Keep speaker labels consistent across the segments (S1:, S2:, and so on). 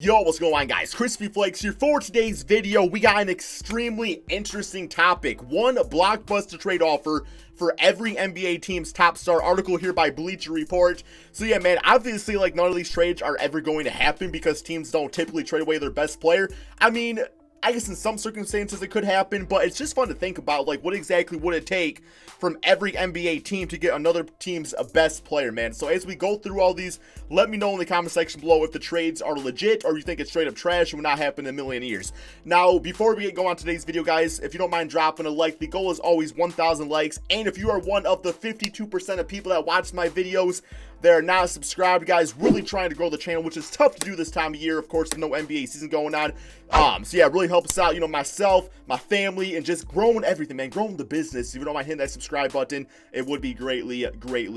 S1: Yo, what's going on, guys? Crispy Flakes here. For today's video, we got an extremely interesting topic. One blockbuster trade offer for every NBA team's top star. Article here by Bleacher Report. So yeah, man, obviously, like, none of these trades are ever going to happen because teams don't typically trade away their best player. I mean, I guess in some circumstances it could happen, but it's just fun to think about, like, what exactly would it take from every NBA team to get another team's best player, man. So as we go through all these, let me know in the comment section below if the trades are legit or you think it's straight up trash and will not happen in a million years. Now, before we get going on today's video, guys, if you don't mind dropping a like, the goal is always 1,000 likes. And if you are one of the 52% of people that watch my videos that are not subscribed, guys, really trying to grow the channel, which is tough to do this time of year, of course, with no NBA season going on. So yeah, really help us out, you know, myself, my family, and just growing everything, man, growing the business. If you don't mind hitting that subscribe button, it would be greatly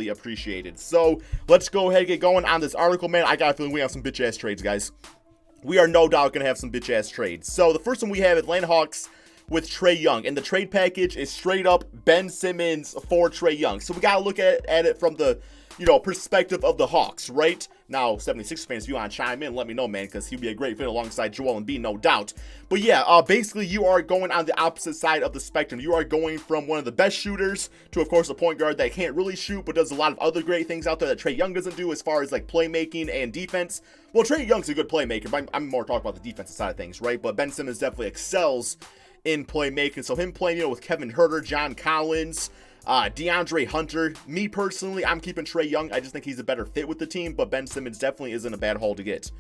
S1: appreciated. So let's go ahead and get going on this article, man. I got a feeling we have some bitch ass trades, guys. We are no doubt gonna have some bitch ass trades. So the first one we have Atlanta Hawks with Trae Young, and the trade package is straight up Ben Simmons for Trae Young. So we gotta look at it from the, you know, perspective of the Hawks, right? Now, 76 fans, if you want to chime in, let me know, man, because he'd be a great fit alongside Joel Embiid, no doubt. But yeah, basically, you are going on the opposite side of the spectrum. You are going from one of the best shooters to, of course, a point guard that can't really shoot, but does a lot of other great things out there that Trae Young doesn't do as far as, like, playmaking and defense. Well, Trae Young's a good playmaker, but I'm more talking about the defensive side of things, right? But Ben Simmons definitely excels in playmaking. So him playing, you know, with Kevin Huerter, John Collins, DeAndre Hunter. Me personally, I'm keeping Trae Young. I just think he's a better fit with the team, but Ben Simmons definitely isn't a bad haul to get.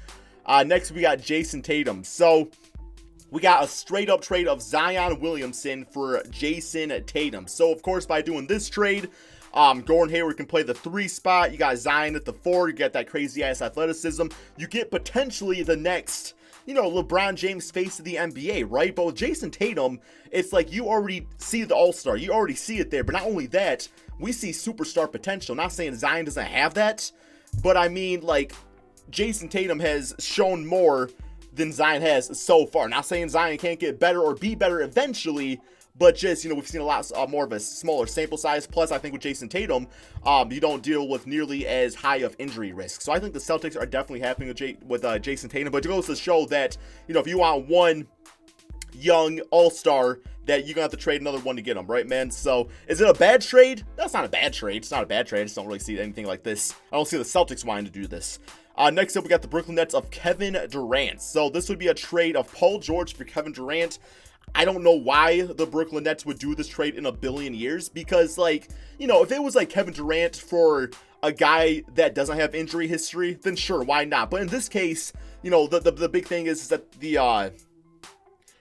S1: Next, we got Jason Tatum. So we got a straight up trade of Zion Williamson for Jason Tatum. So of course, by doing this trade, Gordon Hayward can play the 3 spot. You got Zion at the 4. You get that crazy ass athleticism. You get potentially the next, you know, LeBron James face of the NBA, right? But with Jason Tatum, it's like you already see the all-star. You already see it there. But not only that, we see superstar potential. Not saying Zion doesn't have that, but I mean, like, Jason Tatum has shown more than Zion has so far. Not saying Zion can't get better or be better eventually, but just, you know, we've seen a lot more of a smaller sample size. Plus, I think with Jason Tatum, you don't deal with nearly as high of injury risk. So I think the Celtics are definitely happy with Jason Tatum. But it goes to show that, you know, if you want one young all-star, that you're going to have to trade another one to get him, right, man? So is it a bad trade? That's not a bad trade. It's not a bad trade. I just don't really see anything like this. I don't see the Celtics wanting to do this. Next up, we got the Brooklyn Nets of Kevin Durant. So this would be a trade of Paul George for Kevin Durant. I don't know why the Brooklyn Nets would do this trade in a billion years, because, like, you know, if it was like Kevin Durant for a guy that doesn't have injury history, then sure, why not? But in this case, you know, the big thing is that the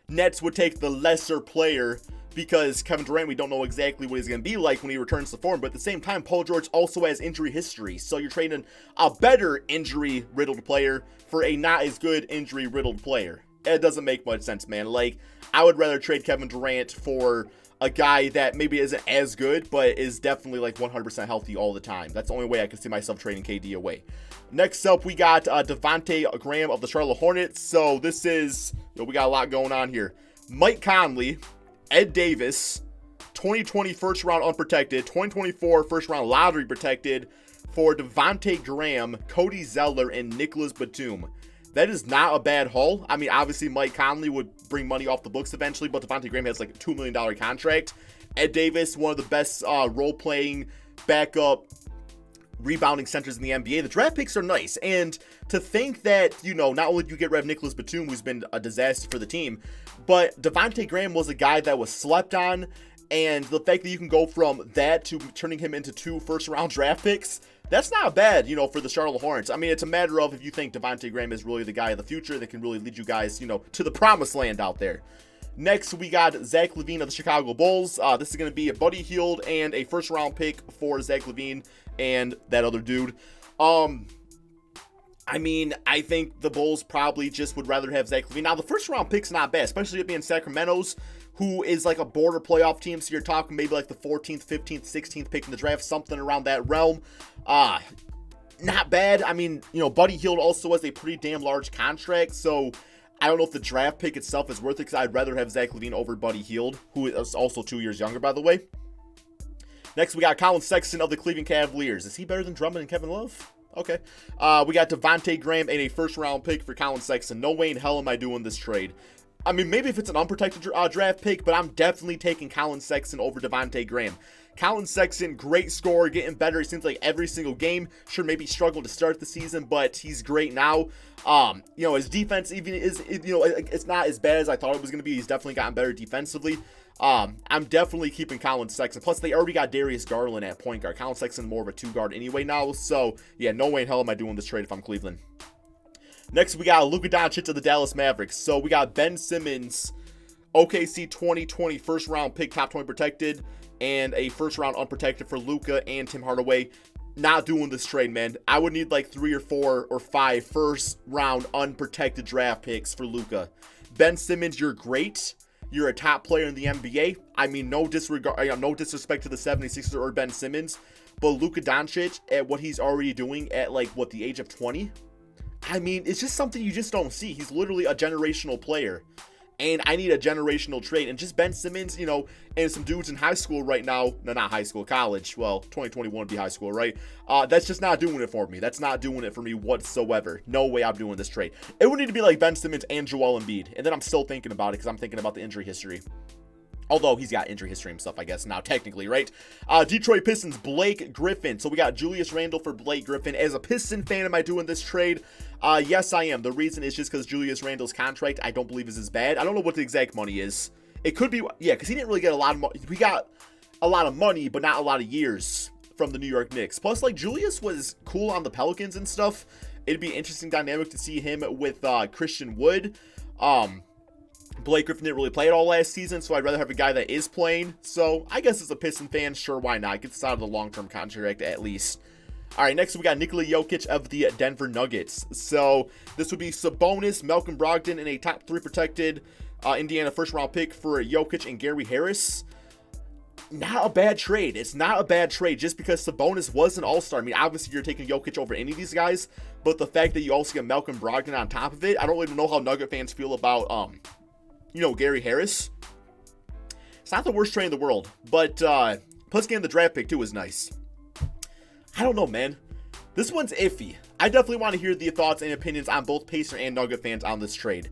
S1: Nets would take the lesser player, because Kevin Durant, we don't know exactly what he's going to be like when he returns to form. But at the same time, Paul George also has injury history. So you're trading a better injury-riddled player for a not as good injury-riddled player. It doesn't make much sense, man. Like, I would rather trade Kevin Durant for a guy that maybe isn't as good, but is definitely like 100% healthy all the time. That's the only way I can see myself trading KD away. Next up, we got Devontae Graham of the Charlotte Hornets. So this is, you know, we got a lot going on here. Mike Conley, Ed Davis, 2020 first round unprotected, 2024 first round lottery protected for Devontae Graham, Cody Zeller, and Nicholas Batum. That is not a bad haul. I mean, obviously, Mike Conley would bring money off the books eventually, but Devontae Graham has like a $2 million contract. Ed Davis, one of the best role-playing, backup, rebounding centers in the NBA. The draft picks are nice. And to think that, you know, not only do you get rid of Nicholas Batum, who's been a disaster for the team, but Devontae Graham was a guy that was slept on. And the fact that you can go from that to turning him into 2 first-round draft picks, that's not bad, you know, for the Charlotte Hornets. I mean, it's a matter of if you think Devontae Graham is really the guy of the future that can really lead you guys, you know, to the promised land out there. Next, we got Zach LaVine of the Chicago Bulls. This is going to be a Buddy Hield and a first-round pick for Zach LaVine and that other dude. I mean, I think the Bulls probably just would rather have Zach LaVine. Now, the first-round pick's not bad, especially it being Sacramento's, who is like a border playoff team, so you're talking maybe like the 14th, 15th, 16th pick in the draft, something around that realm. Not bad. I mean, you know, Buddy Hield also has a pretty damn large contract, so I don't know if the draft pick itself is worth it, because I'd rather have Zach LaVine over Buddy Hield, who is also 2 years younger, by the way. Next, we got Colin Sexton of the Cleveland Cavaliers. Is he better than Drummond and Kevin Love? Okay. We got Devontae Graham and a first-round pick for Colin Sexton. No way in hell am I doing this trade. I mean, maybe if it's an unprotected draft pick, but I'm definitely taking Colin Sexton over Devontae Graham. Colin Sexton, great scorer, getting better. It seems like every single game. Sure, maybe struggled to start the season, but he's great now. His defense even is, it's not as bad as I thought it was going to be. He's definitely gotten better defensively. I'm definitely keeping Colin Sexton. Plus, they already got Darius Garland at point guard. Colin Sexton more of a two-guard anyway now. So, yeah, no way in hell am I doing this trade if I'm Cleveland. Next, we got Luka Doncic of the Dallas Mavericks. So, we got Ben Simmons, OKC 2020 first-round pick, top 20 protected, and a first-round unprotected for Luka and Tim Hardaway. Not doing this trade, man. I would need like 3 or 4 or 5 first-round unprotected draft picks for Luka. Ben Simmons, you're great. You're a top player in the NBA. I mean, no disrespect to the 76ers or Ben Simmons, but Luka Doncic at what he's already doing at the age of 20, I mean, it's just something you just don't see. He's literally a generational player, and I need a generational trade. And just Ben Simmons, and some dudes in high school right now, no, not high school, college. Well, 2021 would be high school, right? That's just not doing it for me. That's not doing it for me whatsoever. No way I'm doing this trade. It would need to be like Ben Simmons and Joel Embiid. And then I'm still thinking about it because I'm thinking about the injury history. Although he's got injury history himself, I guess, now technically, right? Detroit Pistons, Blake Griffin. So we got Julius Randle for Blake Griffin. As a Piston fan, am I doing this trade? Yes, I am. The reason is just because Julius Randle's contract, I don't believe is as bad. I don't know what the exact money is. It could be, yeah, because he didn't really get a lot of money. We got a lot of money, but not a lot of years from the New York Knicks. Plus, Julius was cool on the Pelicans and stuff. It'd be an interesting dynamic to see him with Christian Wood. Blake Griffin didn't really play it all last season, so I'd rather have a guy that is playing. So I guess as a Piston fan, sure, why not? Get this out of the long-term contract at least. All right, next we got Nikola Jokic of the Denver Nuggets. So this would be Sabonis, Malcolm Brogdon, and a top 3 protected Indiana first-round pick for Jokic and Gary Harris. Not a bad trade. It's not a bad trade just because Sabonis was an all-star. I mean, obviously you're taking Jokic over any of these guys, but the fact that you also get Malcolm Brogdon on top of it, I don't even know how Nugget fans feel about Gary Harris. It's not the worst trade in the world, but plus getting the draft pick too is nice. I don't know, man. This one's iffy. I definitely want to hear the thoughts and opinions on both Pacer and Nugget fans on this trade.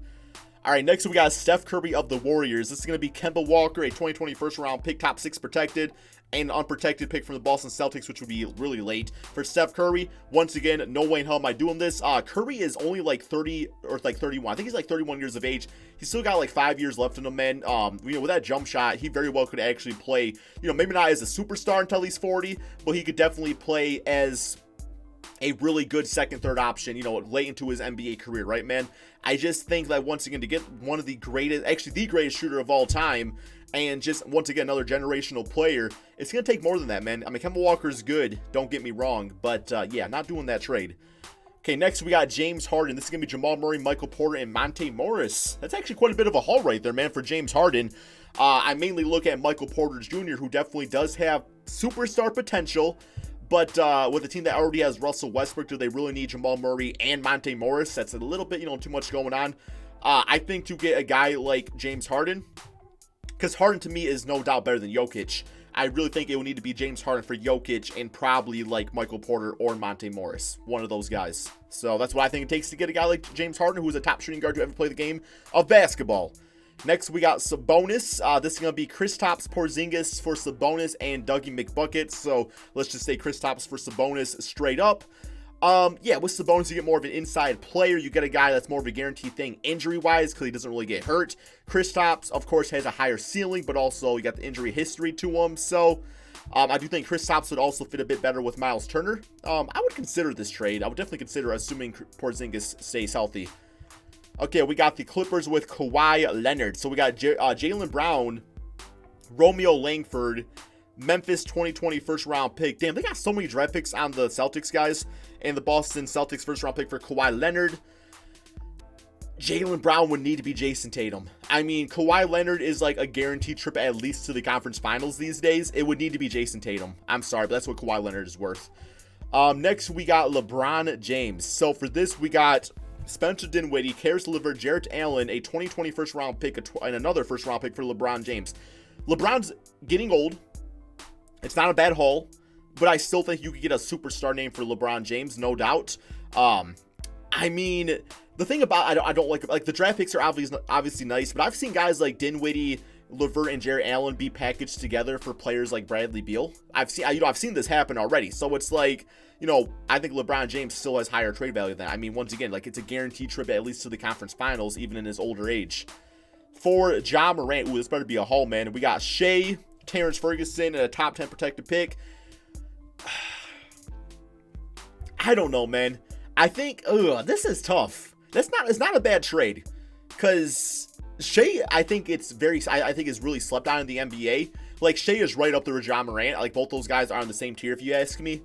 S1: All right, next we got Steph Curry of the Warriors. This is going to be Kemba Walker, a 2020 first-round pick, top 6 protected, and an unprotected pick from the Boston Celtics, which would be really late for Steph Curry. Once again, no way in hell am I doing this. Curry is only 30 or 31. I think he's 31 years of age. He's still got 5 years left in him, man. With that jump shot, he very well could actually play, maybe not as a superstar until he's 40, but he could definitely play as a really good second, third option, late into his NBA career, right, man? I just think that once again, to get one of the greatest, actually the greatest shooter of all time, and just once again, another generational player, it's going to take more than that, man. I mean, Kemba Walker's good, don't get me wrong, but yeah, not doing that trade. Okay, next we got James Harden. This is going to be Jamal Murray, Michael Porter, and Monte Morris. That's actually quite a bit of a haul right there, man, for James Harden. I mainly look at Michael Porter Jr., who definitely does have superstar potential. But with a team that already has Russell Westbrook, do they really need Jamal Murray and Monte Morris? That's a little bit, too much going on. I think to get a guy like James Harden, because Harden to me is no doubt better than Jokic, I really think it would need to be James Harden for Jokic and probably Michael Porter or Monte Morris, one of those guys. So that's what I think it takes to get a guy like James Harden, who is a top shooting guard to ever play the game of basketball. Next, we got Sabonis. This is going to be Kristaps Porzingis for Sabonis and Dougie McBuckets. So let's just say Kristaps for Sabonis straight up. Yeah, with Sabonis, you get more of an inside player. You get a guy that's more of a guaranteed thing injury-wise because he doesn't really get hurt. Kristaps, of course, has a higher ceiling, but also you got the injury history to him. So I do think Kristaps would also fit a bit better with Miles Turner. I would consider this trade. I would definitely consider, assuming Porzingis stays healthy. Okay, we got the Clippers with Kawhi Leonard. So we got Jaylen Brown, Romeo Langford, Memphis 2020 first-round pick. Damn, they got so many draft picks on the Celtics, guys. And the Boston Celtics first-round pick for Kawhi Leonard. Jaylen Brown would need to be Jason Tatum. I mean, Kawhi Leonard is a guaranteed trip at least to the conference finals these days. It would need to be Jason Tatum. I'm sorry, but that's what Kawhi Leonard is worth. Next, we got LeBron James. So for this, we got Spencer Dinwiddie, Karis LeVert, Jarrett Allen, a 2020 first-round pick, and another first-round pick for LeBron James. LeBron's getting old. It's not a bad haul, but I still think you could get a superstar name for LeBron James, no doubt. I mean, the thing about I don't like the draft picks are obviously nice, but I've seen guys like Dinwiddie, LeVert, and Jarrett Allen be packaged together for players like Bradley Beal. I've seen this happen already. So it's like, I think LeBron James still has higher trade value than that. I mean, once again, like it's a guaranteed trip at least to the conference finals, even in his older age. For Ja Morant, this better be a haul, man. We got Shea, Terrence Ferguson, and a top 10 protected pick. I don't know, man. I think this is tough. It's not a bad trade, because Shea, I think is really slept on in the NBA. Like, Shea is right up there with Ja Morant. Like, both those guys are on the same tier, if you ask me.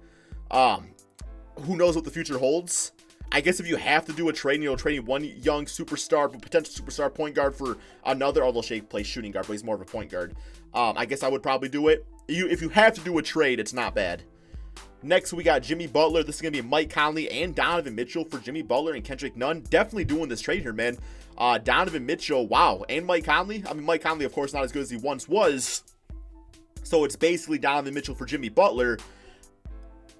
S1: Who knows what the future holds? I guess if you have to do a trade, trading one young superstar, potential superstar point guard for another, although Shea plays shooting guard, but he's more of a point guard. I guess I would probably do it. If you have to do a trade, it's not bad. Next, we got Jimmy Butler. This is going to be Mike Conley and Donovan Mitchell for Jimmy Butler and Kendrick Nunn. Definitely doing this trade here, man. Donovan Mitchell, wow. And Mike Conley. I mean, Mike Conley, of course, not as good as he once was. So it's basically Donovan Mitchell for Jimmy Butler.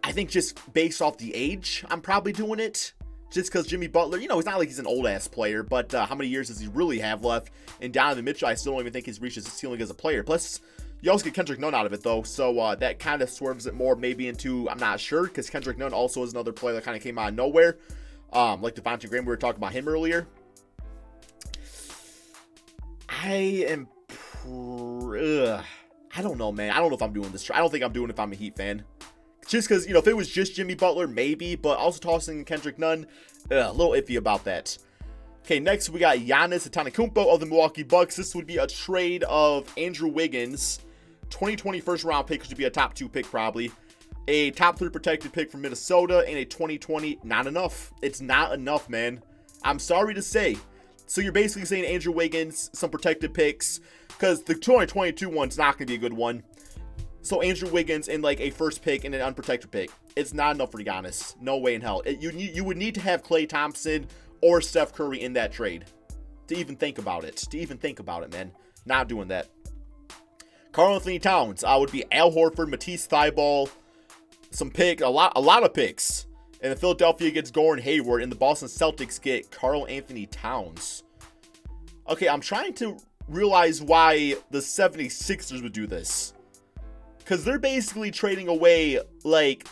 S1: I think just based off the age, I'm probably doing it. Just because Jimmy Butler, he's not like he's an old-ass player, but how many years does he really have left? And Donovan Mitchell, I still don't even think he's reached his ceiling as a player. Plus, you also get Kendrick Nunn out of it, though, so that kind of swerves it more maybe into, I'm not sure, because Kendrick Nunn also is another player that kind of came out of nowhere. Like Devontae Graham, we were talking about him earlier. I don't know, man. I don't know if I'm doing this. I don't think I'm doing it if I'm a Heat fan. Just because, if it was just Jimmy Butler, maybe, but also tossing Kendrick Nunn, a little iffy about that. Okay, next we got Giannis Antetokounmpo of the Milwaukee Bucks. This would be a trade of Andrew Wiggins, 2020 first round pick, which would be a top 2 pick probably, a top 3 protected pick from Minnesota, and a 2020. Not enough. It's not enough, man. I'm sorry to say. So you're basically saying Andrew Wiggins, some protected picks, because the 2022 one's not going to be a good one. So Andrew Wiggins and like a first pick and an unprotected pick. It's not enough for Giannis. No way in hell. You would need to have Klay Thompson or Steph Curry in that trade to even think about it. Man. Not doing that. Karl Anthony Towns would be Al Horford, Matisse Thybulle, a lot of picks. And then Philadelphia gets Gordon Hayward, and the Boston Celtics get Karl Anthony Towns. Okay, I'm trying to realize why the 76ers would do this. Because they're basically trading away, like,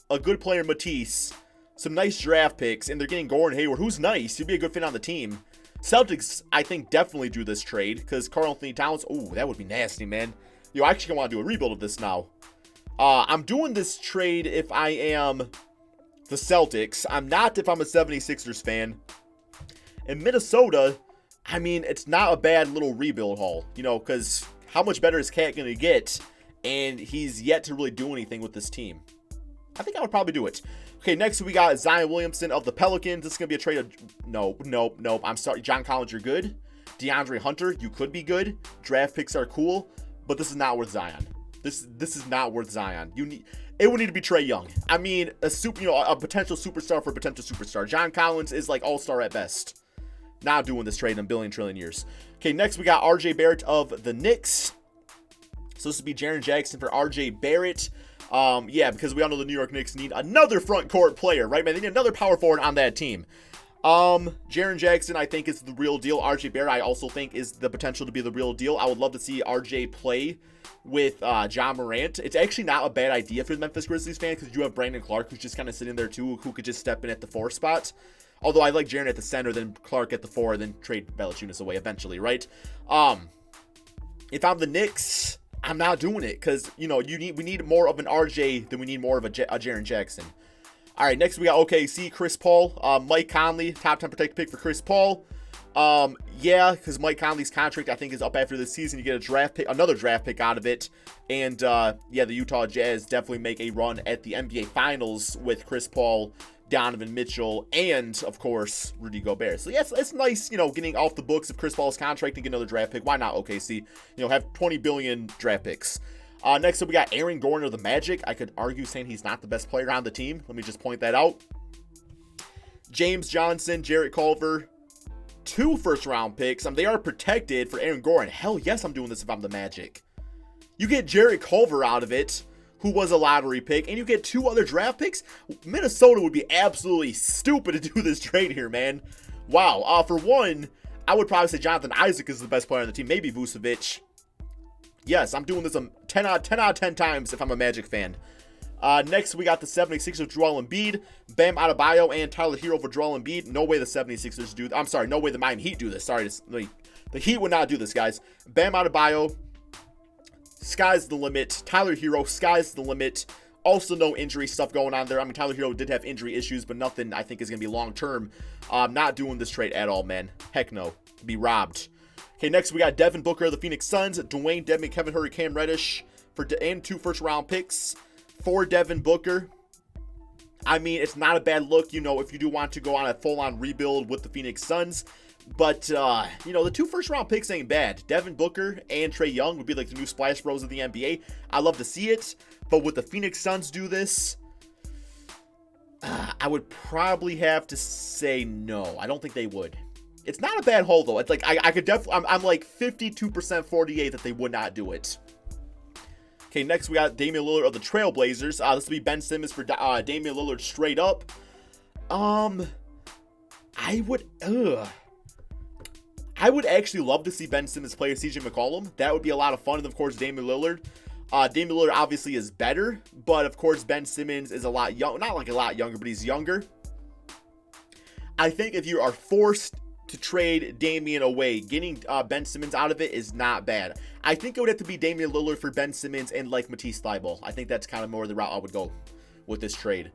S1: a good player, Matisse, some nice draft picks, and they're getting Gordon Hayward, who's nice. He'd be a good fit on the team. Celtics, I think, definitely do this trade, because Karl Anthony Towns, that would be nasty, man. I actually want to do a rebuild of this now. I'm doing this trade if I am the Celtics. I'm not if I'm a 76ers fan. In Minnesota, I mean, it's not a bad little rebuild haul, because how much better is Cat going to get? And he's yet to really do anything with this team. I think I would probably do it. Okay, next we got Zion Williamson of the Pelicans. This is going to be a trade of... Nope. I'm sorry. John Collins, you're good. DeAndre Hunter, you could be good. Draft picks are cool. But this is not worth Zion. This is not worth Zion. It would need to be Trae Young. I mean, a potential superstar for a potential superstar. John Collins is like all-star at best. Not doing this trade in a billion trillion years. Okay, next we got RJ Barrett of the Knicks. So this would be Jaren Jackson for RJ Barrett. Because we all know the New York Knicks need another front court player, right, man? They need another power forward on that team. Jaren Jackson, I think, is the real deal. RJ Barrett, I also think, is the potential to be the real deal. I would love to see RJ play with Ja Morant. It's actually not a bad idea for the Memphis Grizzlies fan, because you have Brandon Clark, who's just kind of sitting there, too, who could just step in at the 4 spot. Although I like Jaren at the center, then Clark at the 4, then trade Valanciunas away eventually, right? If I'm the Knicks... I'm not doing it because, we need more of an RJ than we need more of a Jaren Jackson. All right, next we got OKC, Chris Paul, Mike Conley, top 10 protected pick for Chris Paul. Because Mike Conley's contract, I think, is up after this season. You get another draft pick out of it. And, the Utah Jazz definitely make a run at the NBA Finals with Chris Paul, Donovan Mitchell, and, of course, Rudy Gobert. So, yes, it's nice, getting off the books of Chris Paul's contract and get another draft pick. Why not, OKC? Have 20 billion draft picks. Next up, we got Aaron Gordon of the Magic. I could argue saying he's not the best player on the team. Let me just point that out. James Johnson, Jarrett Culver, 2 first-round picks. They are protected for Aaron Gordon. Hell yes, I'm doing this if I'm the Magic. You get Jarrett Culver out of it. who was a lottery pick, and you get 2 other draft picks. Minnesota would be absolutely stupid to do this trade here, man. Wow. For one, I would probably say Jonathan Isaac is the best player on the team. Maybe Vucevic. Yes, I'm doing this 10 out of 10 times if I'm a Magic fan. Next, we got the 76ers, Joel Embiid, Bam Adebayo, and Tyler Hero for Joel Embiid. No way the 76ers do. I'm sorry, no way the Miami Heat do this. Sorry, the Heat would not do this, guys. Bam Adebayo, sky's the limit. Tyler Hero, sky's the limit. Also, no injury stuff going on there. I mean, Tyler Hero did have injury issues, but nothing I think is going to be long-term. Not doing this trade at all, man. Heck no. Be robbed. Okay, next we got Devin Booker of the Phoenix Suns, Dwayne Dedmon, Kevin Hurry, Cam Reddish, and 2 first-round picks for Devin Booker. I mean, it's not a bad look, you know, if you do want to go on a full-on rebuild with the Phoenix Suns. But, you know, the 2 first-round picks ain't bad. Devin Booker and Trae Young would be like the new Splash Bros of the NBA. I love to see it. But would the Phoenix Suns do this? I would probably have to say no. I don't think they would. It's not a bad haul, though. It's like, I could definitely, I'm like 52% 48 that they would not do it. Okay, next we got Damian Lillard of the Trailblazers. This will be Ben Simmons for Damian Lillard straight up. I would actually love to see Ben Simmons play with CJ McCollum. That would be a lot of fun. And of course, Damian Lillard. Damian Lillard obviously is better, but of course, Ben Simmons is a lot young, not like a lot younger, but he's younger. I think if you are forced to trade Damian away, getting Ben Simmons out of it is not bad. I think it would have to be Damian Lillard for Ben Simmons and like Matisse Thybulle. I think that's kind of more the route I would go with this trade.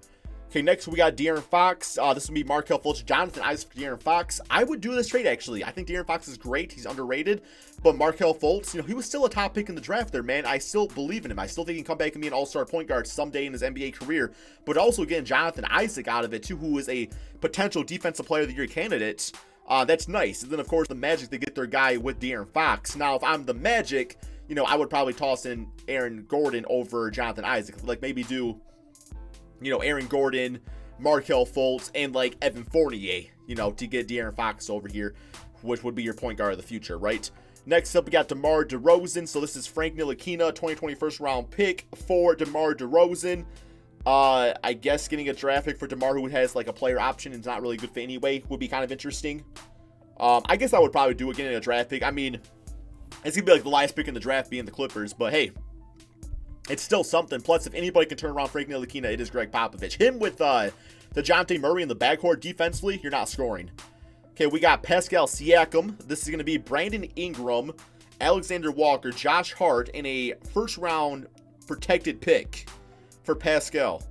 S1: Okay, next we got De'Aaron Fox. This would be Markelle Fultz, Jonathan Isaac for De'Aaron Fox. I would do this trade, actually. I think De'Aaron Fox is great. He's underrated. But Markelle Fultz, you know, he was still a top pick in the draft there, man. I still believe in him. I still think he can come back and be an all-star point guard someday in his NBA career. But also getting Jonathan Isaac out of it, too, who is a potential Defensive Player of the Year candidate. That's nice. And then, of course, the Magic, they get their guy with De'Aaron Fox. Now, if I'm the Magic, you know, I would probably toss in Aaron Gordon over Jonathan Isaac. Like, maybe do, you know, Aaron Gordon, Markelle Fultz, and like Evan Fournier, you know, to get De'Aaron Fox over here, which would be your point guard of the future, right? Next up, we got DeMar DeRozan. So this is Frank Ntilikina, 2020 first round pick for DeMar DeRozan. I guess getting a draft pick for DeMar who has like a player option and is not really good fit anyway would be kind of interesting. I guess I would probably do it getting a draft pick. I mean, it's gonna be like the last pick in the draft being the Clippers, but hey, it's still something. Plus, if anybody can turn around Frank Ntilikina, it is Greg Popovich. Him with DeJounte Murray in the backcourt defensively, you're not scoring. Okay, we got Pascal Siakam. This is going to be Brandon Ingram, Alexander Walker, Josh Hart, and a first-round protected pick for Pascal.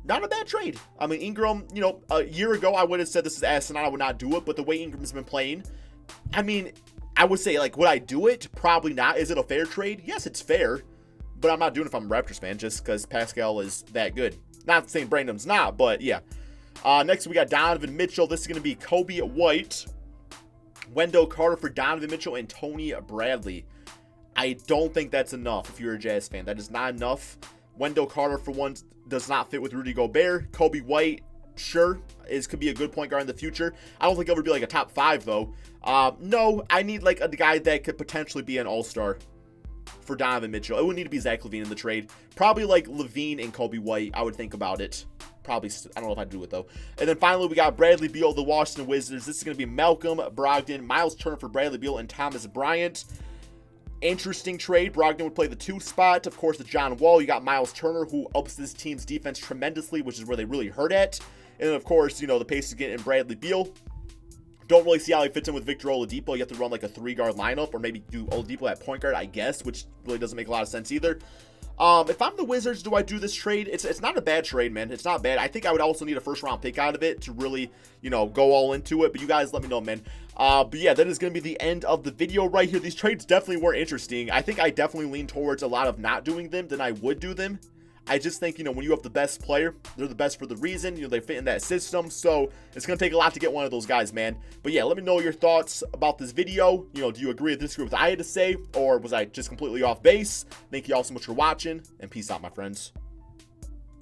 S1: Not a bad trade. I mean, Ingram, you know, a year ago, I would have said this is asinine. I would not do it. But the way Ingram's been playing, I mean, I would say, like, would I do it? Probably not. Is it a fair trade? Yes, it's fair. But I'm not doing it if I'm a Raptors fan just because Pascal is that good. Not saying Brandon's not, but yeah. Next, we got Donovan Mitchell. This is going to be Kobe White, Wendell Carter for Donovan Mitchell, and Tony Bradley. I don't think that's enough if you're a Jazz fan. That is not enough. Wendell Carter, for one, does not fit with Rudy Gobert. Kobe White, sure, could be a good point guard in the future. I don't think he'll ever be like a top 5, though. No, I need like a guy that could potentially be an all-star for Donovan Mitchell. It would need to be Zach LaVine in the trade. Probably like LaVine and Kobe White. I would think about it. Probably, I don't know if I'd do it though. And then finally, we got Bradley Beal of the Washington Wizards. This is going to be Malcolm Brogdon, Miles Turner for Bradley Beal, and Thomas Bryant. Interesting trade. Brogdon would play the 2 spot. Of course, with John Wall, you got Miles Turner, who ups this team's defense tremendously, which is where they really hurt at. And then, of course, you know, the Pacers get in Bradley Beal. Don't really see how he fits in with Victor Oladipo. You have to run like a 3-guard lineup, or maybe do Oladipo at point guard, I guess, which really doesn't make a lot of sense either. If I'm the Wizards, do I do this trade? It's not a bad trade, man. It's not bad. I think I would also need a first-round pick out of it to really, you know, go all into it. But you guys let me know, man. But yeah, that is going to be the end of the video right here. These trades definitely were interesting. I think I definitely lean towards a lot of not doing them than I would do them. I just think, you know, when you have the best player, they're the best for the reason. You know, they fit in that system. So it's going to take a lot to get one of those guys, man. But yeah, let me know your thoughts about this video. You know, do you agree or disagree with what I had to say? Or was I just completely off base? Thank you all so much for watching. And peace out, my friends.